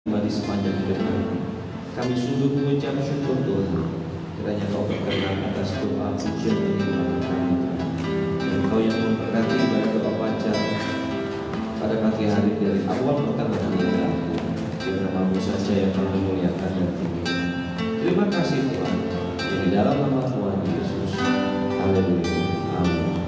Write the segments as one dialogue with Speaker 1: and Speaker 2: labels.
Speaker 1: Di sepanjang hidup kami. Kami sungguh mengucap syukur Tuhan, kiranya Kau berkenan atas doa pujian penyembahan kami, dan Kau yang memberkati pada doa baca pada pagi hari dari awal pertengahan hingga akhir. Di namamu saja yang kami muliakan dan tinggikan. Terima kasih Tuhan, di dalam nama Tuhan Yesus. Haleluya. Amin.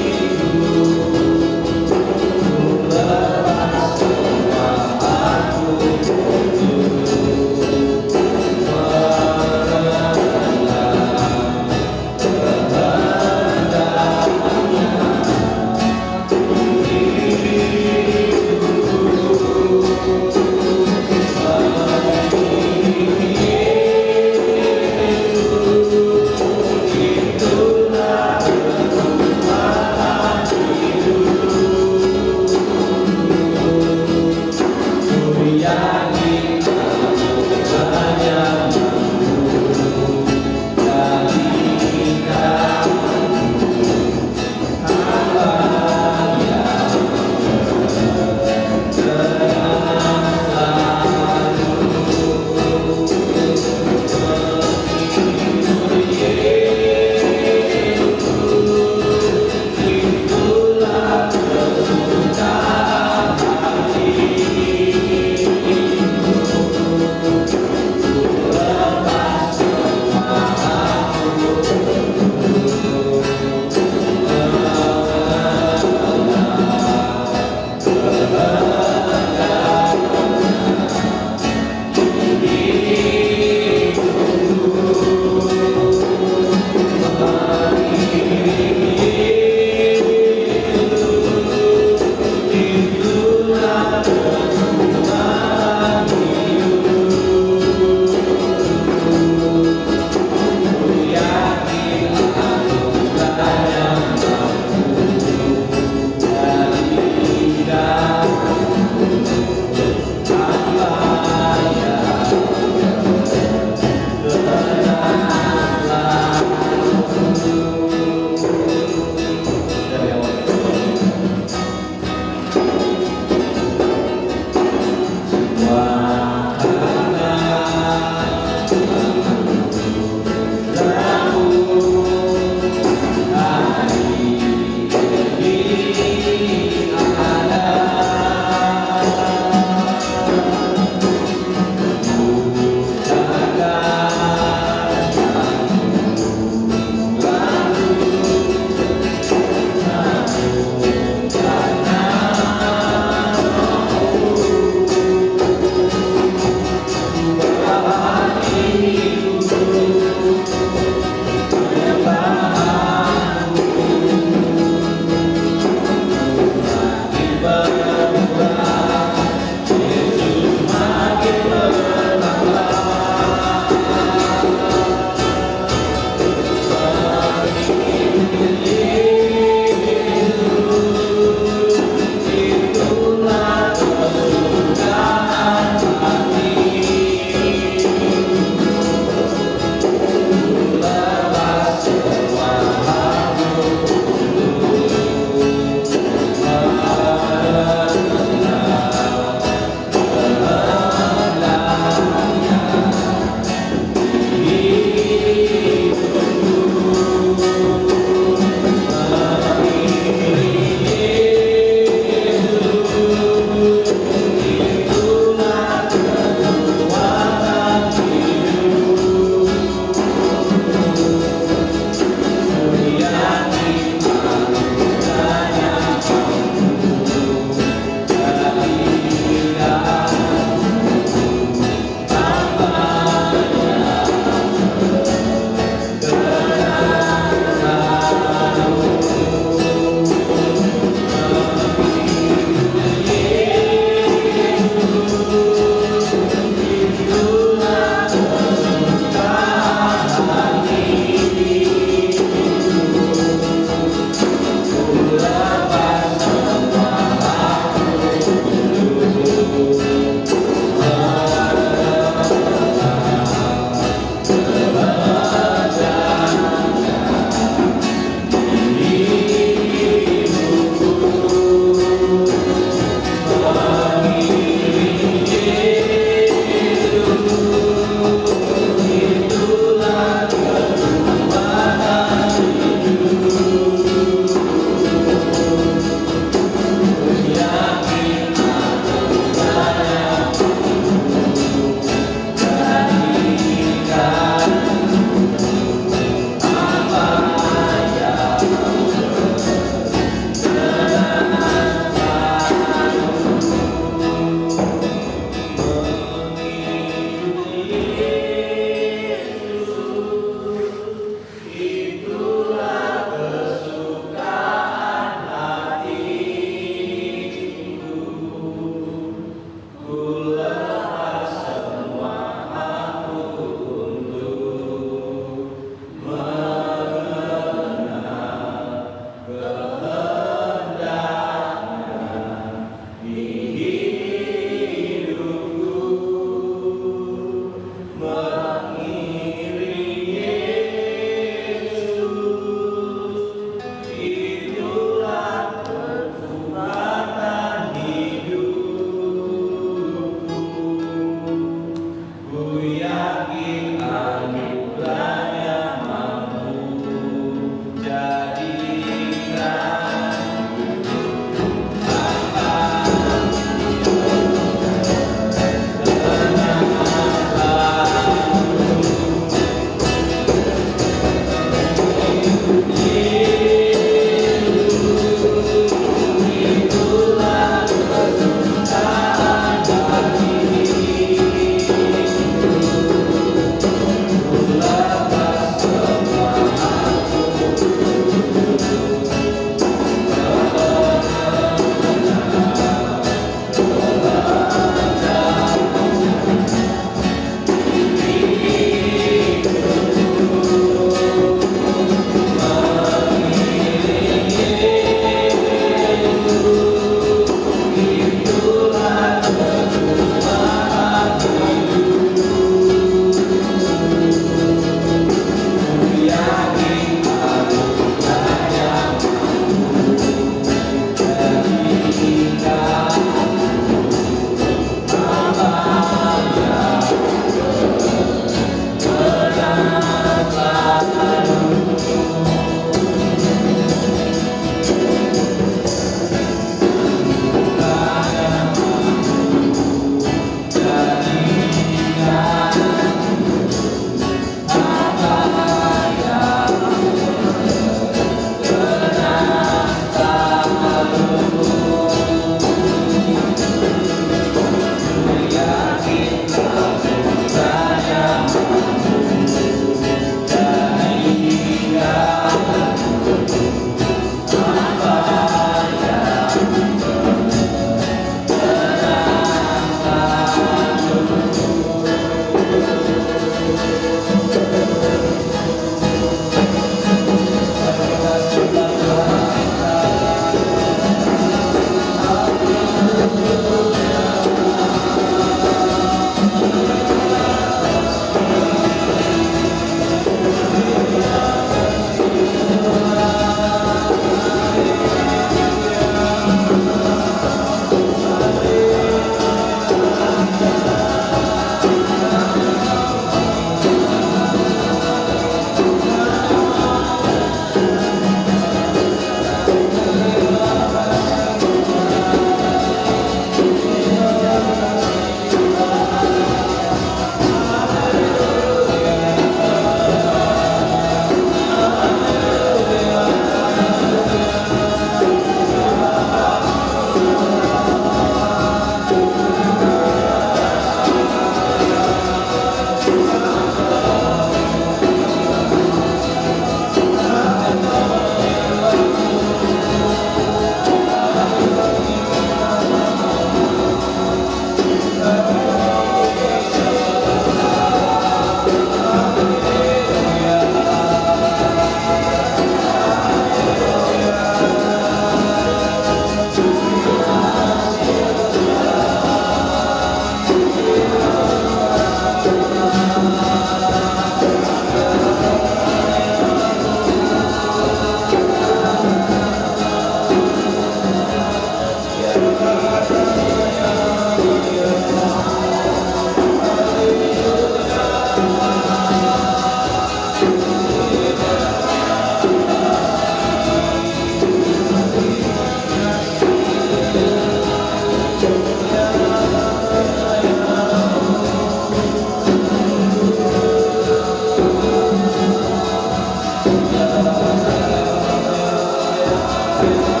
Speaker 1: Oh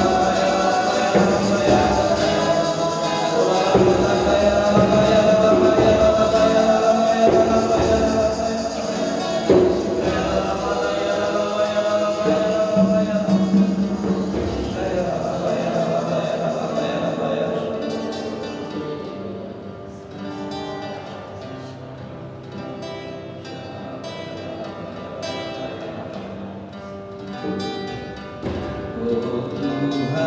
Speaker 1: Tuhan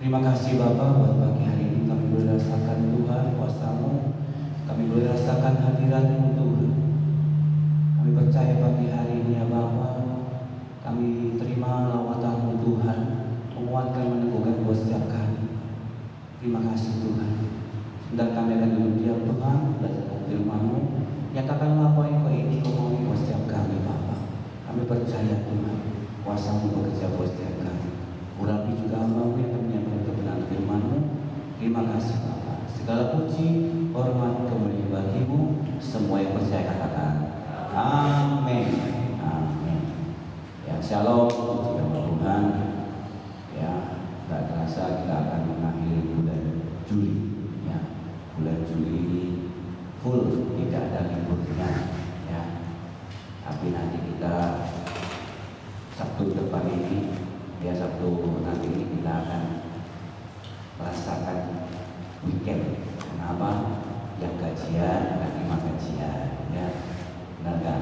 Speaker 2: Terima kasih Bapak buat pagi hari ini kami boleh rasakan Tuhan kuasa-Mu, kami boleh rasakan hadirat-Mu Tuhan. Kami percaya pagi hari ini ya Bapak, kami terima lawatan-Mu Tuhan, menguatkan meneguhkan buat setiap kami. Terima kasih Tuhan. Sedang kami akan duduk diam Tuhan, belajar firman-Mu, nyatakanlah apa yang Kau ingin Kau mau buat setiap kami Bapak. Kami percaya Tuhan, kuasa-Mu bekerja buat setiap kami. Urapi juga hamba-Mu yang akan menyampaikan kebenaran firman-Mu. Terima kasih Bapa. Segala puji, hormat, kemuliaan bagi-Mu. Semua yang percaya katakan amin. Amin. Ya, shalom, puji nama Tuhan. Ya, tak terasa kita akan mengakhiri bulan Juli. Ya, bulan Juli ini full, tidak ada liburnya. Ya, tapi nanti kita Sabtu depan ini, ya Sabtu nanti ini kita akan merasakan weekend. Kenapa? Yang gajian akan terima gajian, ya. Benar kan?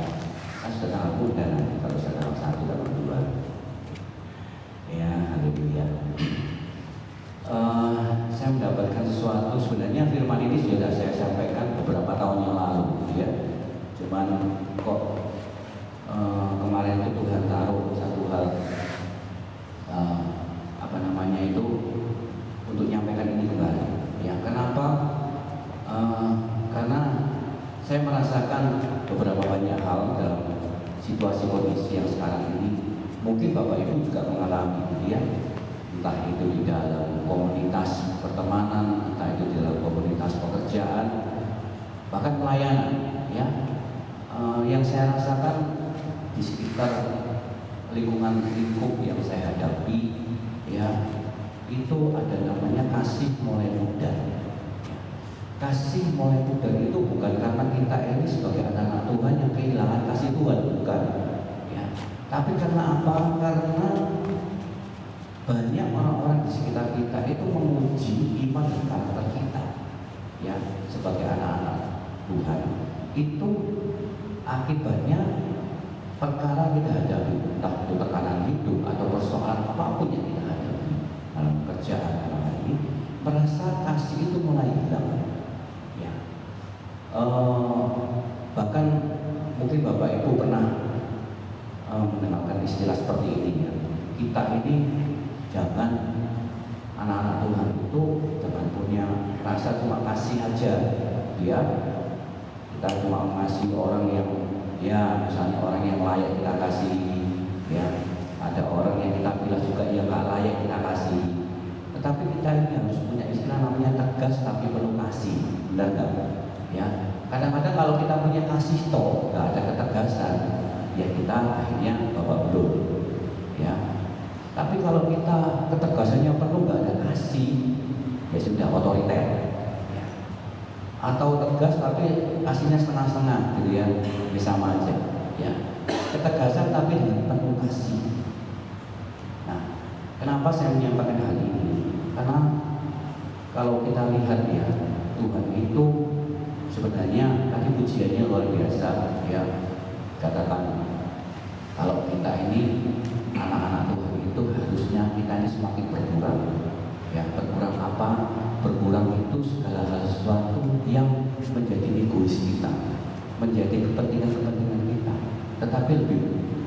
Speaker 2: Kan sudah tanggal muda nanti kalau sudah tanggal 1 tanggal 2. Ya, haleluya. Saya mendapatkan sesuatu, sebenarnya firman ini sudah saya sampaikan beberapa tahun yang lalu, ya. Cuman kok kemarin itu Tuhan taruh satu hal, apa namanya itu, untuk situasi kondisi yang sekarang ini, mungkin Bapak Ibu juga mengalami gitu ya, entah itu di dalam komunitas pertemanan, entah itu di dalam komunitas pekerjaan, bahkan pelayanan ya. Yang saya rasakan di sekitar lingkungan lingkup yang saya hadapi ya, itu ada namanya kasih mulai muda. Kasih mulai muda itu bukan karena kita ini sebagai anak-anak Tuhan yang kehilangan kasih Tuhan, bukan ya, tapi karena apa? Karena banyak orang-orang di sekitar kita itu menguji iman dan karakter kita ya, sebagai anak-anak Tuhan. Itu akibatnya perkara kita hadapi, entah itu tekanan hidup atau persoalan apapun yang kita hadapi dalam kerjaan dalam hal ini, merasa kasih itu mulai hilang ya. Bahkan mungkin Bapak Ibu pernah mendengarkan istilah seperti ini ya, kita ini jangan, anak-anak Tuhan itu jangan punya rasa cuma kasih aja ya. Kita cuma ngasih orang yang ya, misalnya orang yang layak kita kasih ya, ada orang yang kita bilang juga yang gak layak kita kasih. Tetapi kita ini harus punya istilah namanya tegas tapi penuh kasih, benar gak? Ya, kadang-kadang kalau kita punya kasih toh gak ada ketegasan, ya kita akhirnya babak belur ya. Tapi kalau kita ketegasannya penuh gak ada kasih, ya sudah otoriter. Atau tegas tapi kasihnya setengah-setengah gitu ya, sama aja ya. Ketegasan tapi dengan penuh kasih. Nah, kenapa saya menyampaikan hal ini? Karena kalau kita lihat ya, Tuhan itu sebenarnya tadi pujiannya luar biasa ya. Katakan kalau kita ini anak-anak Tuhan itu harusnya kita ini semakin berkurang ya. Berkurang apa? Berkurang itu segala sesuatu yang menjadi egois kita, menjadi kepentingan-kepentingan kita. Tetapi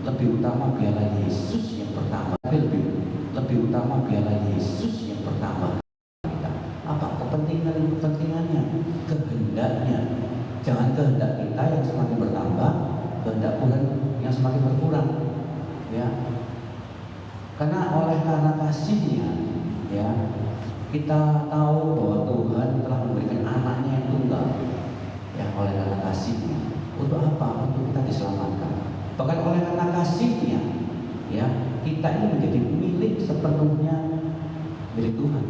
Speaker 2: lebih utama biarlah Yesus yang pertama. Lebih utama biarlah Yesus yang pertama. Kita. Apa kepentingannya? Kehendaknya. Jangan kehendak kita yang semakin bertambah, kehendak Tuhan yang semakin berkurang. Ya. Karena kasihnya, ya. Kita tahu bahwa Tuhan telah memberikan anaknya yang tunggal ya, oleh karena kasihnya. Untuk apa? Untuk kita diselamatkan. Bahkan oleh karena kasihnya ya, kita ini menjadi milik sepenuhnya milik Tuhan.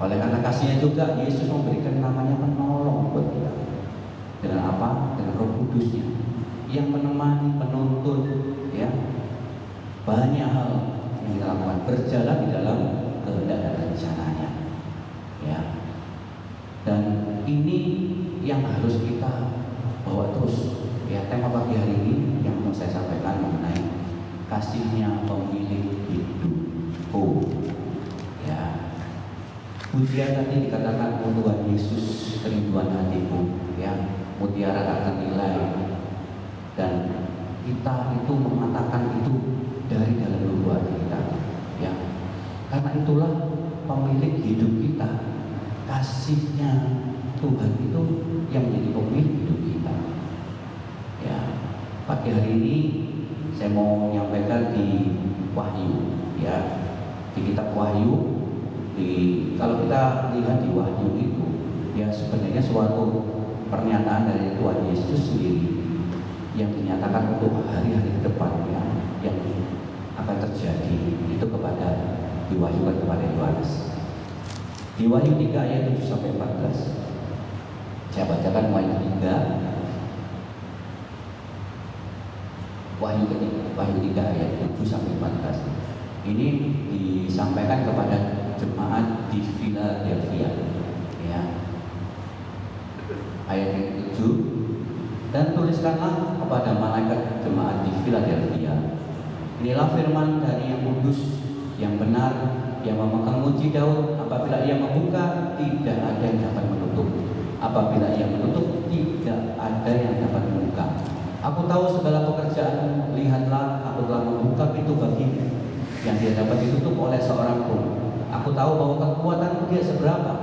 Speaker 2: Oleh karena kasihnya juga Yesus memberikan namanya penolong buat kita. Dengan apa? Dengan Roh Kudusnya yang menemani, menuntun ya, banyak hal yang kita lakukan, berjalan di dalam kehendak dan rencananya ya. Dan ini yang harus kita bawa terus ya. Tema pagi hari ini yang mau saya sampaikan mengenai kasihnya pemilik hidupku ya. Pujian tadi dikatakan, oh Tuhan Yesus kerinduan hatiku ya, mutiara tak ternilai. Dan kita itu mengatakan itu dari dalam lubuk hati kita ya. Karena itulah pemilik hidup kita, kasihnya Tuhan itu yang menjadi pemilik hidup kita. Ya, pagi hari ini saya mau menyampaikan di Wahyu, ya, di kitab Wahyu. Kalau kita lihat di Wahyu itu, ya sebenarnya suatu pernyataan dari Tuhan Yesus sendiri yang dinyatakan untuk hari-hari ke depannya yang akan terjadi itu kepada diwahyukan kepada Yohanes. Di Wahyu 3 ayat 7 sampai 14. Saya bacakan Wahyu 3. Wahyu 3 ayat 7 sampai 14. Ini disampaikan kepada jemaat di Philadelphia. Ya. Ayat yang 7. Dan tuliskanlah kepada malaikat jemaat di Philadelphia. Inilah firman dari yang kudus, yang benar, yang memegang kunci Daud. Apabila ia membuka, tidak ada yang dapat menutup. Apabila ia menutup, tidak ada yang dapat membuka. Aku tahu segala pekerjaanmu. Lihatlah, aku telah membuka pintu bagimu yang tidak dapat ditutup oleh seorang pun. Aku tahu bahwa kekuatanmu tidak seberapa,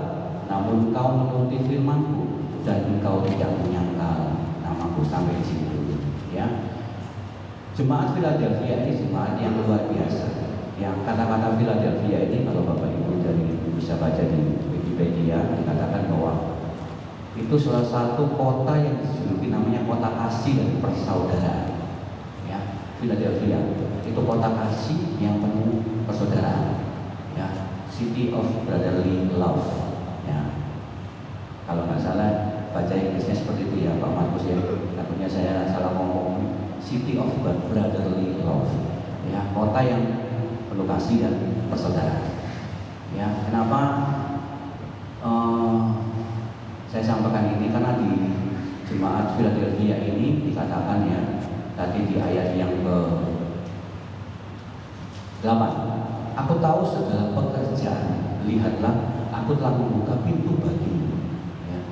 Speaker 2: namun engkau menuruti firmanku dan engkau tidak menyangkal namaku. Sampai di sini dulu, ya. Jemaat Philadelphia ini jemaat yang luar biasa. Yang kata-kata Philadelphia ini kalau Bapak Ibu dari bisa baca di Wikipedia dikatakan bahwa itu salah satu kota yang dijuluki namanya kota kasih dan persaudaraan. Ya, Philadelphia itu kota kasih yang penuh persaudaraan. Ya, City of Brotherly Love. Ya, kalau nggak salah baca Inggrisnya seperti itu ya Pak Markus ya. Takutnya saya salah ngomong. City of Brotherly Love. Ya, kota yang penuh kasih dan persaudaraan. Ya, kenapa? Saya sampaikan ini karena di jemaat Philadelphia ini dikatakan ya tadi di ayat yang ke-8, aku tahu segala pekerjaan, lihatlah aku telah membuka pintu bagimu. Ya.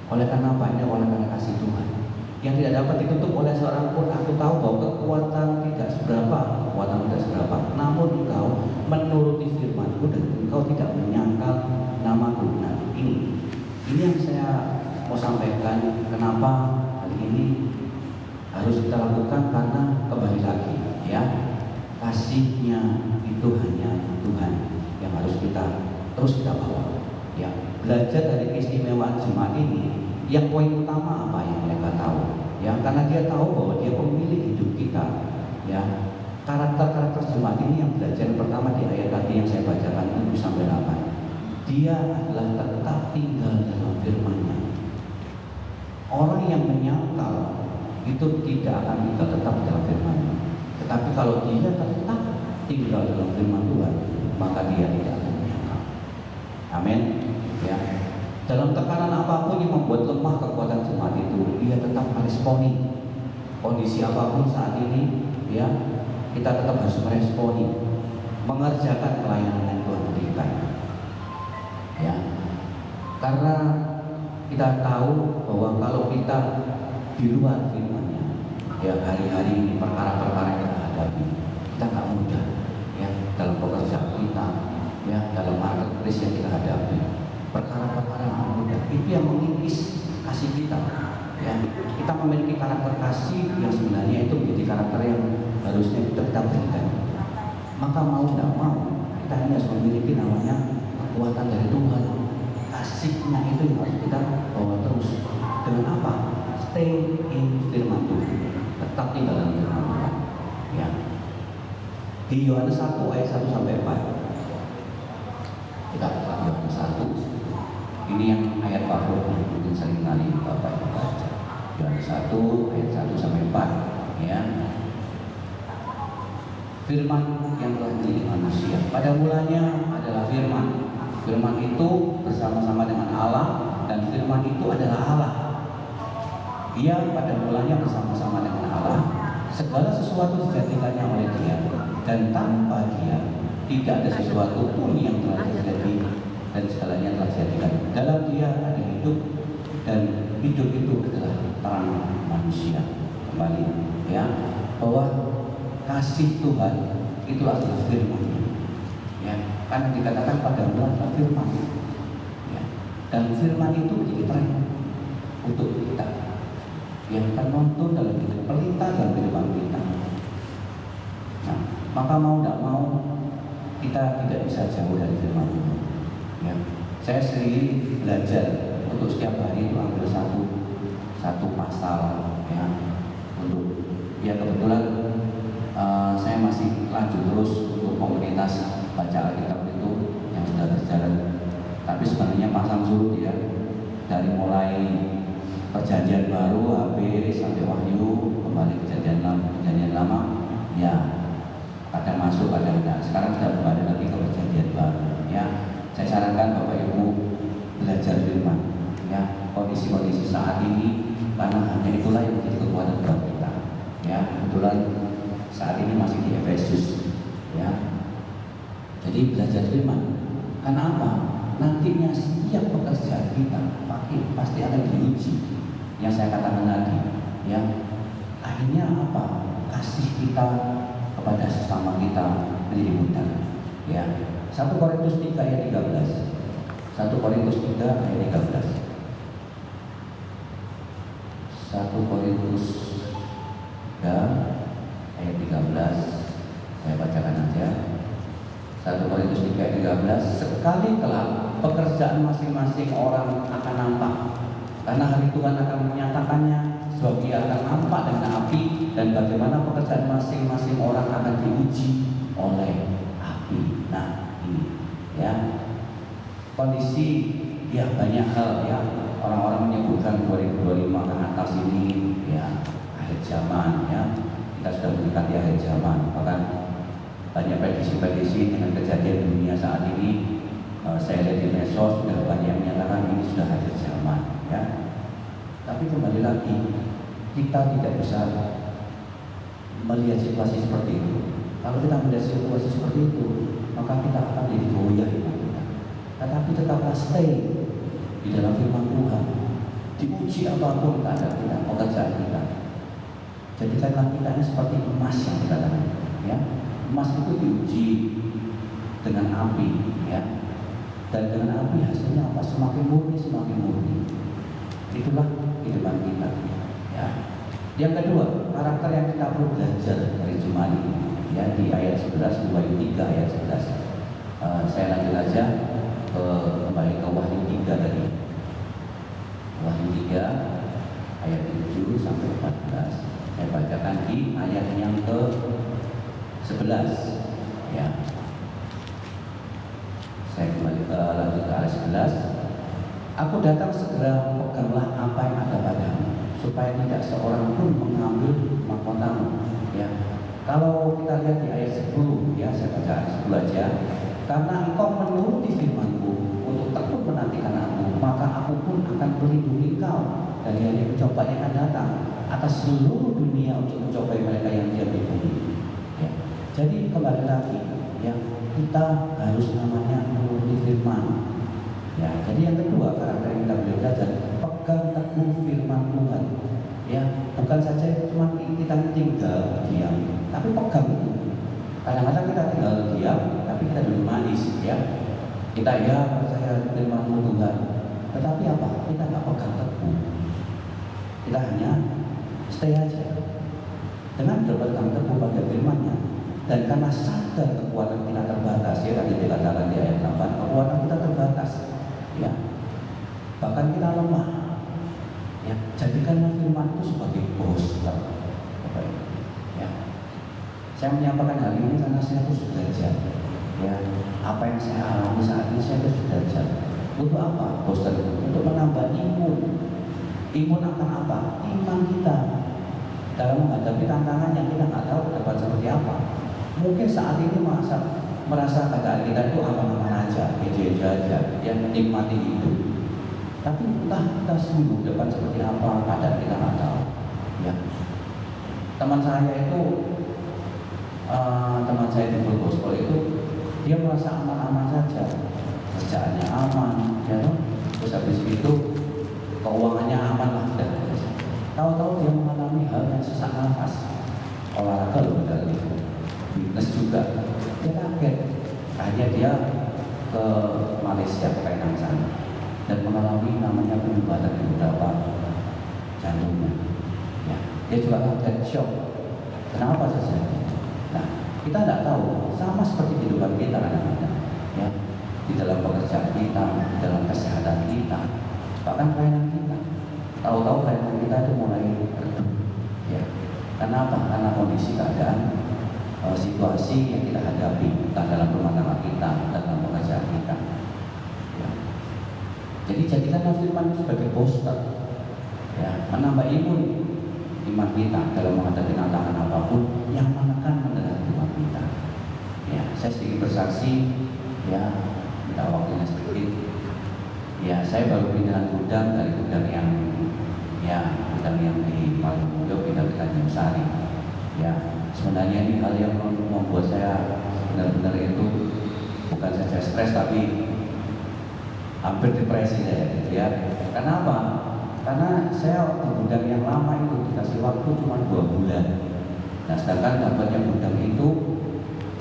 Speaker 2: Oleh karena apa? Ini oleh karena kasih Tuhan yang tidak dapat ditutup oleh seorang pun. Aku tahu bahwa kekuatan tidak seberapa, namun engkau menuruti firman-Ku dan engkau tidak menyangkal nama-Ku. Nah, ini yang saya mau sampaikan. Kenapa hal ini harus kita lakukan? Karena kembali lagi ya, kasihnya itu hanya Tuhan yang harus kita terus kita bawa. Ya, belajar dari keistimewaan jemaat ini. Yang poin utama apa yang mereka tahu? Ya, karena dia tahu bahwa dia pemilik hidup kita. Ya, karakter jemaat ini yang belajar pertama di ayat tadi yang saya bacakan 7 sampai 8. Dia adalah tetap tinggal dalam firman-Nya. Orang yang menyangkal itu tidak akan tinggal tetap dalam firman-Nya. Tetapi kalau dia tetap tinggal dalam firman Tuhan, maka dia tidak akan menyangkal. Amin. Ya. Dalam tekanan apapun yang membuat lemah kekuatan jemaat itu, ia tetap meresponi kondisi apapun saat ini. Ya, kita tetap harus meresponi, mengerjakan pelayanan yang Tuhan berikan. Ya, karena kita tahu bahwa kalau kita di luar firman-Nya, ya hari-hari ini perkara-perkara yang kita hadapi, kita nggak mudah. Ya, dalam pekerjaan kita, ya dalam marketplace yang kita hadapi, perkara-perkara yang mudah itu yang mengikis kasih kita. Ya, kita memiliki karakter kasih yang sebenarnya itu menjadi karakter yang harusnya kita berikan. Maka mau tidak mau kita hanya harus memiliki namanya kekuatan dari Tuhan. Kasihnya itu yang harus kita bawa terus. Dengan apa? Stay in firman Tuhan. Tetap tinggal dalam firman Tuhan. Ya. Di Yohanes 1 ayat 1 sampai 4. Kita buka Yohanes 1. Ini yang ayat favorit mungkin sering kali Bapak baca. Yohanes 1 ayat 1 sampai 4. Ya. Firman yang telah menjadi manusia. Pada mulanya adalah firman. Firman itu bersama-sama dengan Allah dan firman itu adalah Allah. Dia pada mulanya bersama-sama dengan Allah. Segala sesuatu dijadikannya oleh Dia dan tanpa Dia tidak ada sesuatu pun yang telah terjadi dan segalanya telah dijadikan. Dalam Dia ada hidup dan hidup itu adalah terang manusia. Kembali ya, bahwa kasih Tuhan itu adalah firman-Nya. Ya, karena dikatakan pada mulanya firman. Ya, dan firman itu menjadi terang untuk kita yang ternuntun dalam hidup, pelita dalam kehidupan kita. Nah, maka mau tidak mau kita tidak bisa jauh dari firman Tuhan. Ya, saya sendiri belajar untuk setiap hari itu ambil satu pasal ya untuk ya kebetulan saya masih lanjut terus untuk komunitas baca Alkitab itu yang sudah berjalan. Tapi sebenarnya pasang surut ya, dari mulai perjanjian baru HB sampai Wahyu, kembali perjanjian lama ya, kadang masuk kadang enggak. Sekarang sudah kembali lagi ke perjanjian baru ya. Saya sarankan Bapak Ibu belajar firman ya, kondisi-kondisi saat ini, karena hanya itulah yang menjadi kekuatan buat kita ya. Kebetulan saat ini masih di Efesus ya. Jadi belajar firman. Karena apa? Nantinya setiap pekerjaan kita pasti akan diuji. Yang saya katakan tadi, ya. Akhirnya apa? Kasih kita kepada sesama kita menjadi mudah. Ya. 1 Korintus 3 ayat 13. 1 Korintus 3 ayat 13. 1 Korintus 3 ayat 13. 13, sekali kelak pekerjaan masing-masing orang akan nampak, karena hari Tuhan akan menyatakannya, sebab Ia akan nampak dengan api, dan bagaimana pekerjaan masing-masing orang akan diuji oleh api. Nah, ini ya kondisi ya banyak hal ya, orang-orang menyebutkan 2025 ke atas ini ya akhir zaman ya, kita sudah mendekati akhir zaman. Bahkan banyak prediksi-prediksi dengan kejadian dunia saat ini, saya lihat di medsos sudah banyak yang menyatakan ini sudah akhir zaman ya. Tapi kembali lagi, kita tidak bisa melihat situasi seperti itu. Kalau kita melihat situasi seperti itu, maka kita akan jadi goyah iman kita. Tetapi tetaplah stay di dalam firman Tuhan. Diuji apapun keadaan kita, pekerjaan kita, jadikanlah kita ini seperti emas yang dikatakan ya. Emas itu diuji dengan api ya, dan dengan api hasilnya apa? Semakin murni, semakin murni. Itulah kehidupan kita ya. Yang kedua, karakter yang kita perlu belajar dari Jemaat ini ya, di ayat 11, di Wahyu 3 ayat 11. Saya lanjut aja kembali ke Wahyu 3 tadi. Wahyu 3 ayat 7 sampai 14. Saya bacakan di ayat yang ke 11 ya. Saya kembali lanjut ke ayat 11. Aku datang segera, peganglah apa yang ada padamu, supaya tidak seorang pun mengambil mahkotamu ya. Kalau kita lihat di ayat 10 ya, saya baca ayat 10 aja. Karena engkau menuruti firman-Ku untuk tekun menantikan Aku, maka Aku pun akan melindungi engkau dari hari pencobaan yang akan datang atas seluruh dunia untuk mencobai mereka yang diam di bumi ya. Jadi kembali lagi ya, kita harus namanya menuruti firman ya. Jadi yang kedua, karakter yang kita boleh belajar, pegang teguh firman Tuhan ya. Bukan saja cuma kita tinggal diam, tapi pegang itu. Kadang-kadang kita tinggal diam, tapi kita belum manis ya. Kita ya percaya firman Tuhan, tetapi apa? Kita nggak pegang teguh. Kita hanya stay aja dengan berpegang teguh pada firman-Nya. Dan karena sadar kekuatan kita terbatas ya, tadi dikatakan di ayat 8, kekuatan kita terbatas ya, bahkan kita lemah ya. Jadikanlah firman itu sebagai booster ya. Saya menyampaikan hal ini karena saya terus belajar ya. Apa yang saya alami saat ini, saya terus belajar. Untuk apa booster itu? Untuk menambah imun. Imun akan apa? Iman kita dalam menghadapi tantangan yang kita nggak tahu ke depan seperti apa. Mungkin saat ini merasa keadaan kita itu aman-aman aja, eja-eja aja, yang nikmati hidup. Tapi entah kita seminggu depan seperti apa, keadaan kita nggak tahu. Ya, teman saya di Full Gospel itu, dia merasa aman-aman saja, kerjaannya aman, ya toh. Terus habis itu keuangannya aman lah. Tahu-tahu dia mengalami hal yang sesak nafas, olahraga loh dari itu. Fitness juga, dia kaget. Akhirnya dia ke Malaysia, ke Penang sana, dan mengalami namanya penyumbatan di beberapa jantungnya. Ya, dia juga kaget, shock. Kenapa terjadi? Nah, kita tidak tahu. Sama seperti kehidupan kita kadang-kadang, ya, di dalam pekerjaan kita, di dalam kesehatan kita, bahkan pelayanan kita. Tahu-tahu pelayanan kita itu mulai redup. Ya, kenapa? Karena kondisi keadaan, situasi yang kita hadapi, entah dalam rumah tangga kita, dalam pekerjaan kita ya. Jadi jadikanlah firman sebagai booster ya, menambah iman kita dalam menghadapi tantangan apapun yang menekan mendengar firman kita ya. Saya sedikit bersaksi ya, minta waktunya sedikit ya. Saya baru pindahan gudang dari gudang yang di Palembang pindah ke Tanjung Sari ya. Sebenarnya ini hal yang membuat saya benar-benar itu bukan saja stres, tapi hampir depresi saya gitu ya. Kenapa? Karena saya di gudang yang lama itu dikasih waktu cuma 2 bulan. Nah, sedangkan dapatnya gudang itu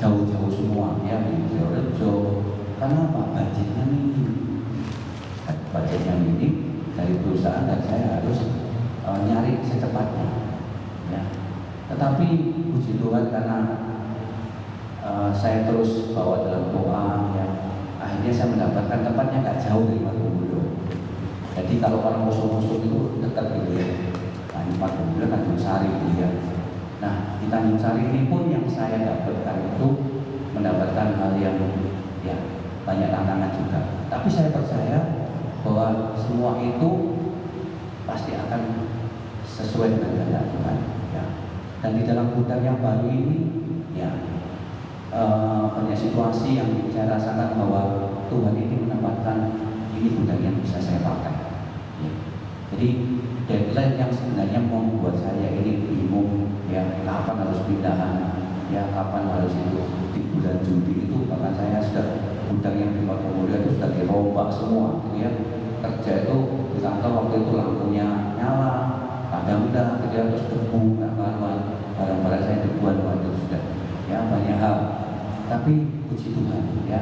Speaker 2: jauh-jauh semua ya, di Purworejo. Kenapa? Budgetnya minim. Budgetnya minim dari perusahaan, dan saya harus nyari secepatnya ya. Tetapi puji Tuhan, karena saya terus bawa dalam doa ya, akhirnya saya mendapatkan tempatnya nggak jauh dari Malioboro. Jadi kalau orang musuh-musuh itu dekat gitu ya. Nah, di Malioboro Tanjung Sari gitu ya. Nah, di Tanjung Sari ini pun yang saya dapatkan itu mendapatkan hal yang ya banyak tantangan juga. Tapi saya percaya bahwa semua itu pasti akan sesuai dengan kehendak Tuhan. Ya. Dan di dalam gudang yang baru ini, ya banyak situasi yang saya rasakan bahwa Tuhan ini menempatkan ini gudang yang bisa saya pakai. Ya. Jadi deadline yang sebenarnya membuat saya ini bingung, ya kapan harus pindahan, ya kapan harus itu di bulan Juli itu bahkan saya sudah gudang yang di Malioboro itu sudah dirombak semua, gitu ya. Kerja itu di kantor waktu itu lampunya nyala, padam udah, gitu ya, terus debu, nggak karuan, barang-barang saya debuan waktu itu sudah, ya banyak hal. Tapi puji Tuhan, ya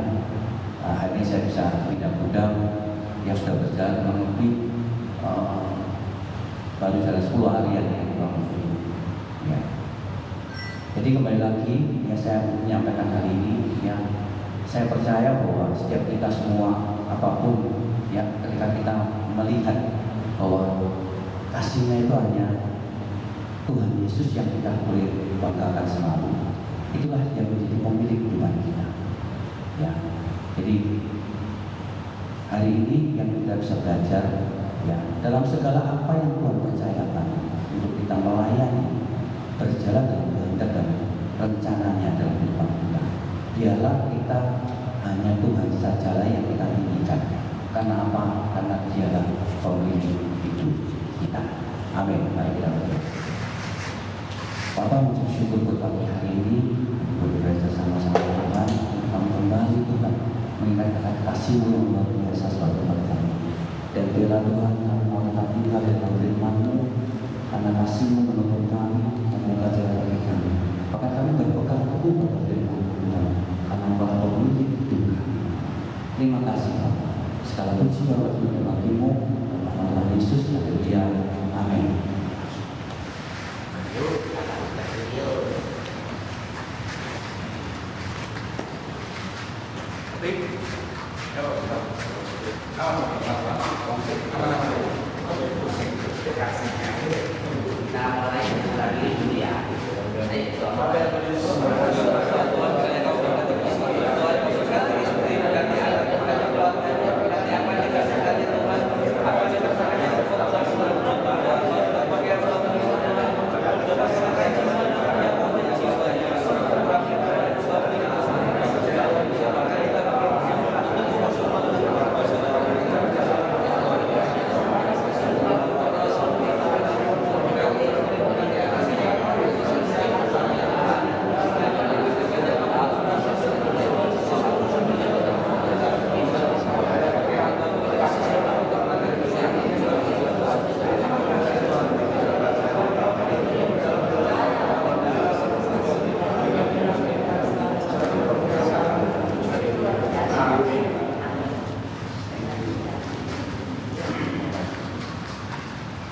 Speaker 2: akhirnya saya bisa pindah gudang yang sudah berjalan kurang lebih baru jalan 10 harian ya kurang lebih. Ya. Jadi kembali lagi, ya saya menyampaikan hari ini, ya saya percaya bahwa setiap kita semua apapun, ya ketika kita melihat bahwa kasihnya itu hanya Tuhan Yesus yang kita boleh banggakan selalu. Itulah yang menjadi pemilik kehidupan kita. Ya, jadi hari ini yang kita bisa belajar, ya dalam segala apa yang Tuhan percayakan untuk kita melayani, berjalan dalam kehendak dan rencananya dalam kehidupan kita. Biarlah kita hanya Tuhan sajalah yang kita inginkan. Karena apa? Karena Dialah pemilik hidup kita. Amin. Mari kita berdoa. Bapak mengucap syukur buat pagi hari ini, boleh belajar sama-sama Tuhan, untuk kami kembali Tuhan mengingat kasih-Mu yang luar biasa selalu kepada kami. Dan biarlah Tuhan kami mau tetap tinggal dalam firman-Mu, karena kasih-Mu menuntun kami dan mengajar bagi kami. Maka kami berpegang teguh pada firman-Mu Tuhan, karena Engkaulah pemilik hidup kami. Terima kasih Bapak. Segala puji Bapak bagi-Mu, dalam nama Tuhan Yesus yang mulia. Amin.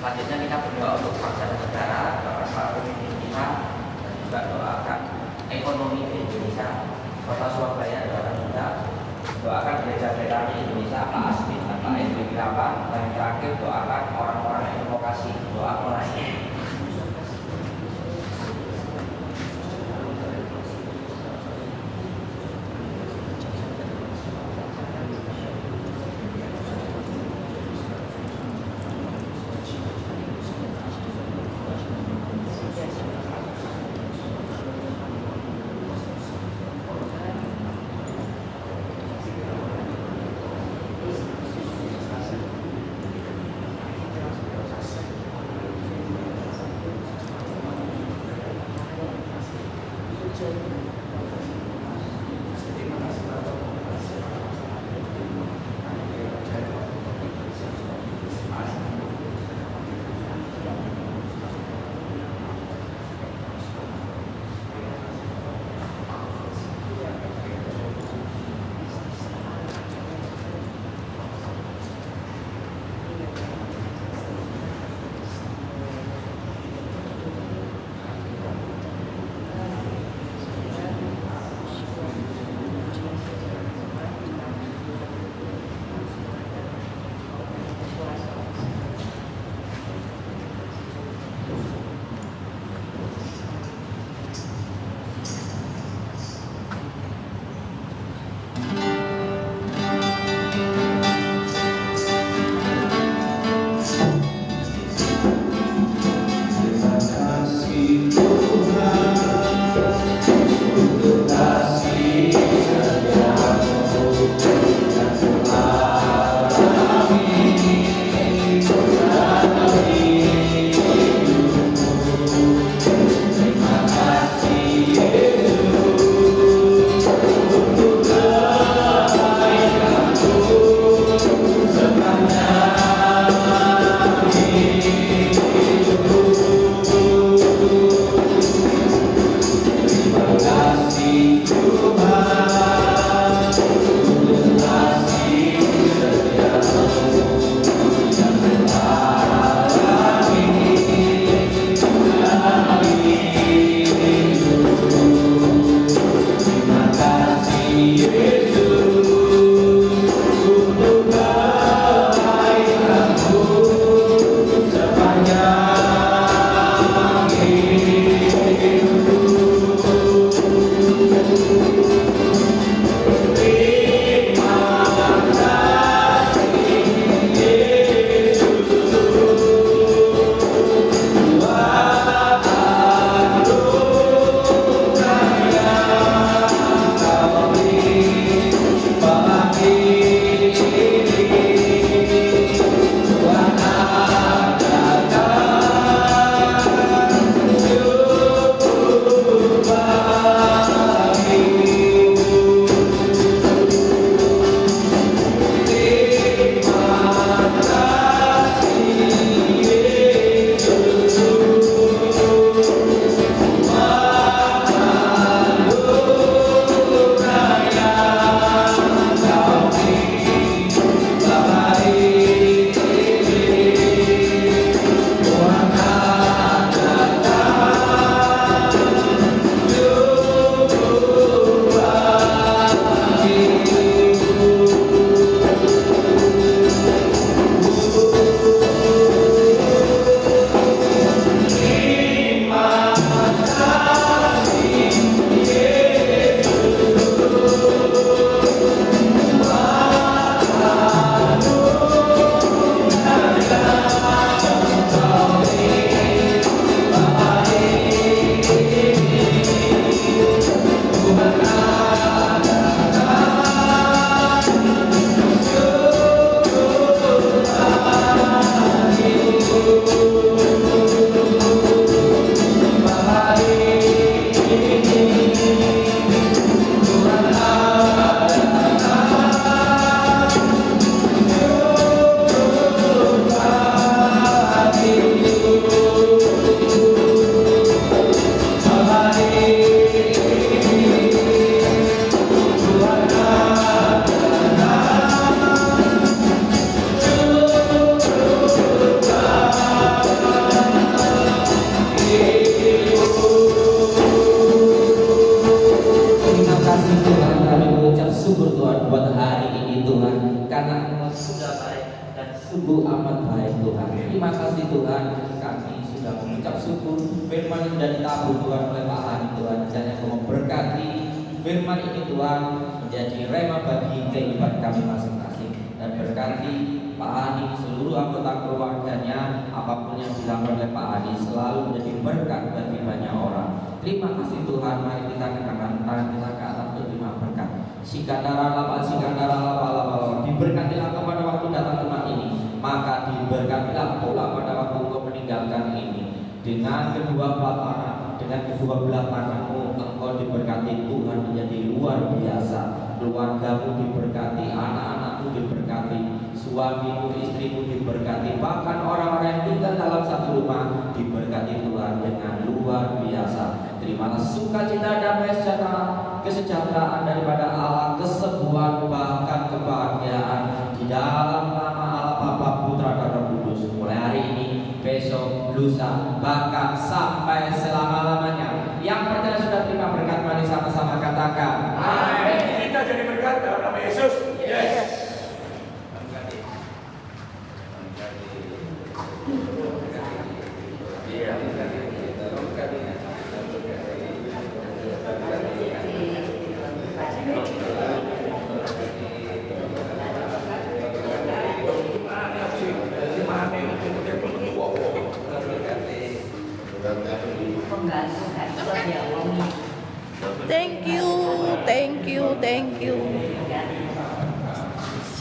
Speaker 3: Selanjutnya kita berdoa untuk bangsa dan negara, doakan para pemimpin kita, dan juga doakan ekonomi di Indonesia, kota Surabaya, doakan juga, doakan gereja-gereja di Indonesia, Pak Asmin dan Pak Edwin Wirawan, dan terakhir doakan orang-orang yang vokasi, doa online. sudah baik dan sungguh amat baik Tuhan. Terima kasih Tuhan, kami sudah mengucap syukur firman yang sudah ditabur Tuhan oleh Pak Hani Tuhan. Dan yang memberkati firman ini Tuhan menjadi rema bagi kehidupan kami masing-masing. Dan berkati Pak Hani, seluruh anggota keluarganya, apapun yang dilakukan oleh Pak Hani selalu menjadi berkat bagi banyak orang. Terima kasih Tuhan, mari kita angkat tangan kita ke atas untuk terima berkat. Sikandara lapa, diberkatilah kepada waktu datang tempat ini, maka diberkatilah pula pada waktu engkau meninggalkan ini. Dengan kedua belah tanganmu engkau diberkati Tuhan menjadi luar biasa. Keluargamu diberkati, anak-anakmu diberkati, suamimu, istrimu diberkati, bahkan orang-orang yang tinggal dalam satu rumah diberkati Tuhan dengan luar biasa. Terimalah sukacita, damai sejahtera, kesejahteraan daripada Allah, kesembuhan, bahkan kebahagiaan di dalam nama Allah Bapa, Putra, dan Roh Kudus. Mulai hari ini, besok, lusa, bahkan sampai selama-lamanya. Yang percaya sudah terima berkat, mari sama-sama katakan
Speaker 4: Amin. Kita jadi berkat dalam nama Yesus. Yes.
Speaker 5: Thank you.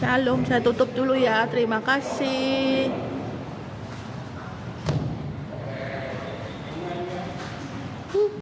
Speaker 5: Shalom, saya tutup dulu ya. Terima kasih.